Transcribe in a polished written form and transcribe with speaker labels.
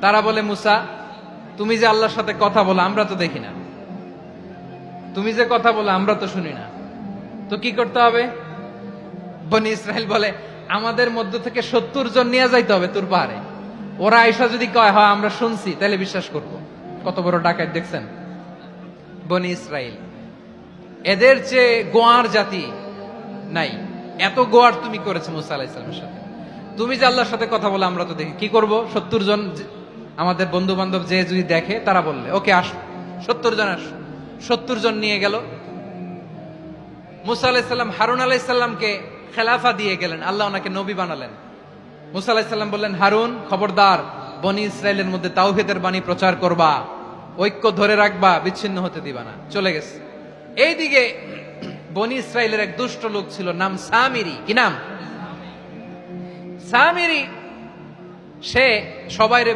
Speaker 1: তারা বলে, মুসা তুমি যে আল্লাহর সাথে কথা বলো আমরা তো দেখি না, তুমি যে কথা বলো আমরা তো শুনি না, তো কি করতে হবে? বনি ইসরাইল বলে, আমাদের মধ্য থেকে 70 জন নিয়ে যাইতে হবে তোর পাহাড়ে। ওরা আয়সা যদি কয় হয় আমরা শুনছি, তাহলে বিশ্বাস করব। কত বড় ডাকাত দেখছেন বনি ইসরাইল। এদের চেয়ে গোয়ার জাতি নাই, এত গোয়ার তুমি করেছো মুসা আলাইহিস সালামের সাথে। তুমি যে আল্লাহর সাথে কথা বলে আমরা তো দেখি, কি করব? 70 জন আমাদের বন্ধু বান্ধব যে যদি দেখে, তারা বললে ওকে আস, 70 জন আস। 70 জন নিয়ে গেল। মুসা আলাইহিস সালাম হারুন আলাইহিস সালামকে খেলাফা দিয়ে গেলেন, আল্লাহ ওনাকে নবী বানালেন। মুসা আলাইহিস সালাম বললেন, হারুন খবরদার, বনি ইসরাইলের মধ্যে তাওহীদের বাণী প্রচার করবা, ঐক্য ধরে রাখবা, বিচ্ছিন্ন হতে দিবা না। চলে গেছে। এইদিকে বনি ইসরাইলের এক দুষ্ট লোক ছিল, নাম সামিরি। কি নাম? সামিরি। সে সবাই